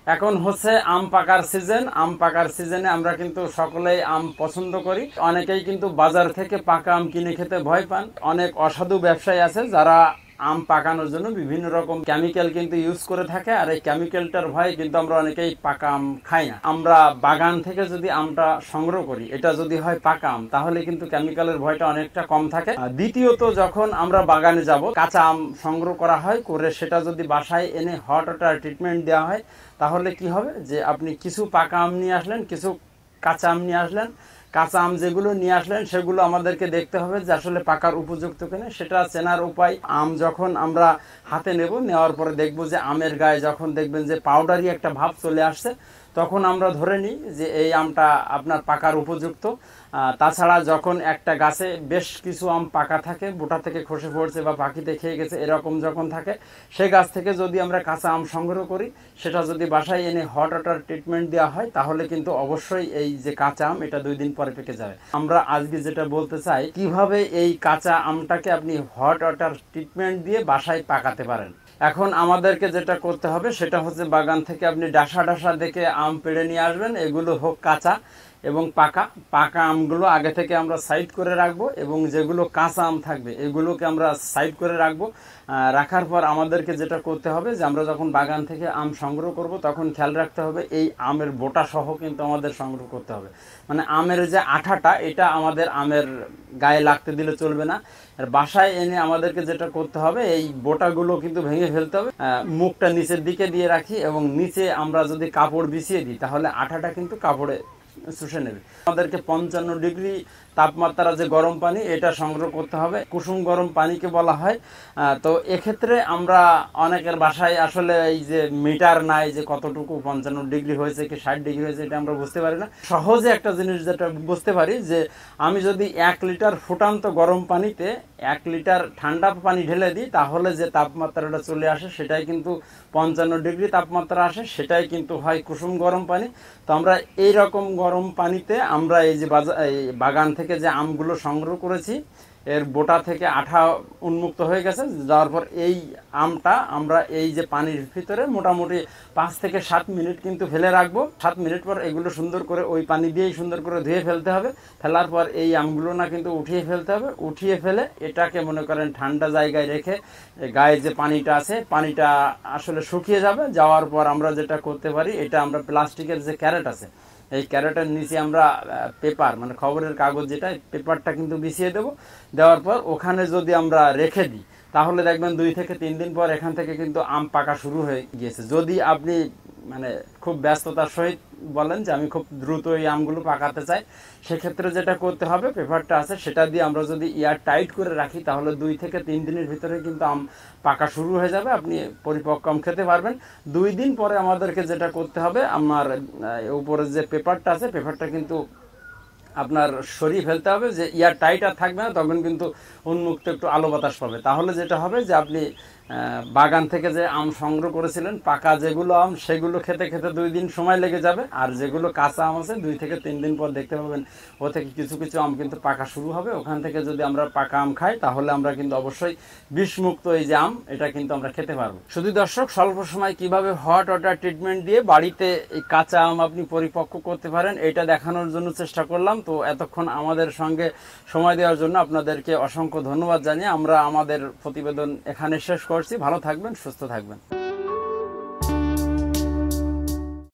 এখন হচ্ছে আম পাকার সিজন। আম পাকার সিজনে আমরা কিন্তু সকলেই আম পছন্দ করি। অনেকেই কিন্তু বাজার থেকে পাকা আম কিনে খেতে ভয় পান। অনেক অসাধু ব্যবসায়ী আছে যারা আম পাকানোর জন্য বিভিন্ন রকম কেমিক্যাল কিন্তু ইউজ করে থাকে, আর এই কেমিক্যালটার ভয়ে কিন্তু আমরা অনেকেই পাকা আম খাই না। আমরা বাগান থেকে যদি আমটা সংগ্রহ করি, এটা যদি হয় পাকা আম, তাহলে কিন্তু কেমিক্যালের ভয়টা অনেকটা কম থাকে। দ্বিতীয়ত, যখন আমরা বাগানে যাব, কাঁচা আম সংগ্রহ করা হয়, করে সেটা যদি বাসায় এনে হট ওয়াটার ট্রিটমেন্ট দেওয়া হয়, তাহলে কি হবে যে আপনি কিছু পাকা আম নিয়ে আসলেন, কিছু কাঁচা আম নিয়ে আসলেন। কাঁচা আম যেগুলো নিয়ে আসলেন সেগুলো আমাদেরকে দেখতে হবে যে আসলে পাকার উপযুক্ত কিনা। সেটা চেনার উপায়, আম যখন আমরা হাতে নেব, নেওয়ার পরে দেখব যে আমের গায়ে যখন দেখবেন যে পাউডারি একটা ভাব চলে আসছে, তখন আমরা ধরে নিই যে এই আমটা আপনার পাকার উপযুক্ত। তাছাড়া যখন একটা গাছে বেশ কিছু আম পাকা থাকে, বোটা থেকে খসে পড়ছে বা পাখিতে খেয়ে গেছে, এরকম যখন থাকে, সেই গাছ থেকে যদি আমরা কাঁচা আম সংগ্রহ করি, সেটা যদি বাসায় এনে হট ওয়াটার ট্রিটমেন্ট দেওয়া হয়, তাহলে কিন্তু অবশ্যই এই যে কাঁচা আম, এটা 2 দিন পরে পেকে যাবে। আমরা আজকে যেটা বলতে চাই, কিভাবে এই কাঁচা আমটাকে আপনি হট ওয়াটার ট্রিটমেন্ট দিয়ে বাসায় পাকাতে পারেন। এখন আমাদেরকে যেটা করতে হবে সেটা হচ্ছে, বাগান থেকে আপনি ডাসা ডাসা দেখে আম পেড়ে নিয়ে আসবেন। এগুলো হোক কাঁচা এবং পাকা। পাকা আমগুলো আগে থেকে আমরা সাইড করে রাখবো, এবং যেগুলো কাঁচা আম থাকবে এগুলোকে আমরা সাইড করে রাখবো। রাখার পর আমাদেরকে যেটা করতে হবে যে আমরা যখন বাগান থেকে আম সংগ্রহ করব, তখন খেয়াল রাখতে হবে এই আমের বোটা সহ কিন্তু আমাদের সংগ্রহ করতে হবে। মানে আমের যে আঠাটা, এটা আমাদের আমের গায়ে লাগতে দিলে চলবে না। আর বাসায় এনে আমাদেরকে যেটা করতে হবে, এই বোটাগুলো কিন্তু ভেঙে ফেলতে হবে। মুখটা নিচের দিকে দিয়ে রাখি, এবং নিচে আমরা যদি কাপড় বিছিয়ে দিই, তাহলে আঠাটা কিন্তু কাপড়ে শুষে নেবে। আমাদেরকে 55 ডিগ্রি তাপমাত্রা যে গরম পানি, এটা সংগ্রহ করতে হবে। কুসুম গরম পানিকে বলা হয়। তো এক্ষেত্রে আমরা অনেকের বাসায় আসলে এই যে মিটার নাই, যে কতটুকু 55 ডিগ্রি হয়েছে কি 60 ডিগ্রি হয়েছে, এটা আমরা বুঝতে পারি না। সহজে একটা জিনিস যেটা বুঝতে পারি, যে আমি যদি 1 লিটার ফুটান্ত গরম পানিতে 1 লিটার ঠান্ডা পানি ঢেলে দিই, তাহলে যে তাপমাত্রাটা চলে আসে সেটাই কিন্তু 55 ডিগ্রি তাপমাত্রা আসে, সেটাই কিন্তু হয় কুসুম গরম পানি। তো আমরা এই রকম গরম পানিতে আমরা এই যে বাগান থেকে যে আমগুলো সংগ্রহ করেছি, এর বোটা থেকে আঠা উন্মুক্ত হয়ে গেছে, যাওয়ার পর এই আমটা আমরা এই যে পানির ভিতরে মোটামুটি 5 থেকে 7 মিনিট কিন্তু ফেলে রাখবো। 7 মিনিট পর এগুলো সুন্দর করে ওই পানি দিয়েই সুন্দর করে ধুয়ে ফেলতে হবে। ফেলার পর এই আমগুলো না কিন্তু উঠিয়ে ফেলতে হবে। উঠিয়ে ফেলে এটাকে মনে করেন ঠান্ডা জায়গায় রেখে, গায়ে যে পানিটা আছে, পানিটা আসলে শুকিয়ে যাবে। যাওয়ার পর আমরা যেটা করতে পারি, এটা আমরা প্লাস্টিকের যে ক্যারেট আছে, এই ক্যারেটের নিচে আমরা পেপার, মানে খবরের কাগজ, যেটা পেপারটা কিন্তু বিছিয়ে দেবো। দেওয়ার পর ওখানে যদি আমরা রেখে দিই, তাহলে দেখবেন 2 থেকে 3 দিন পর এখান থেকে কিন্তু আম পাকা শুরু হয়ে গিয়েছে। যদি আপনি মানে খুব ব্যস্ততার সহিত বলেন যে আমি খুব দ্রুত এই আমগুলো পাকাতে চাই, সেক্ষেত্রে যেটা করতে হবে, পেপারটা আছে সেটা দিয়ে আমরা যদি এয়ার টাইট করে রাখি, তাহলে 2 থেকে 3 দিনের ভিতরে কিন্তু আম পাকা শুরু হয়ে যাবে। আপনি পরিপক্ক আম খেতে পারবেন। 2 দিন পরে আমাদেরকে যেটা করতে হবে, আমার উপরে যে পেপারটা আছে, পেপারটা কিন্তু আপনার সরিয়ে ফেলতে হবে, যে এয়ার টাইট আর থাকবে না, তখন কিন্তু উন্মুক্ত একটু আলো বাতাস পাবে। তাহলে যেটা হবে যে আপনি বাগান থেকে যে আম সংগ্রহ করেছিলেন, পাকা যেগুলো আম, সেগুলো খেতে খেতে 2 দিন সময় লেগে যাবে। আর যেগুলো কাঁচা আম আছে, 2 থেকে 3 দিন পর দেখতে পাবেন ও থেকে কিছু কিছু আম কিন্তু পাকা শুরু হবে। ওখান থেকে যদি আমরা পাকা আম খাই, তাহলে আমরা কিন্তু অবশ্যই বিষমুক্ত এই যে আম, এটা কিন্তু আমরা খেতে পারবো। শুধু দর্শক, স্বল্প সময় কিভাবে হট ওয়াটার ট্রিটমেন্ট দিয়ে বাড়িতে এই কাঁচা আম আপনি পরিপক্ক করতে পারেন, এটা দেখানোর জন্য চেষ্টা করলাম। তো এতক্ষণ আমাদের সঙ্গে সময় দেওয়ার জন্য আপনাদেরকে অসংখ্য ধন্যবাদ জানিয়ে আমরা আমাদের প্রতিবেদন এখানে শেষ করছি। ভালো থাকবেন, সুস্থ থাকবেন।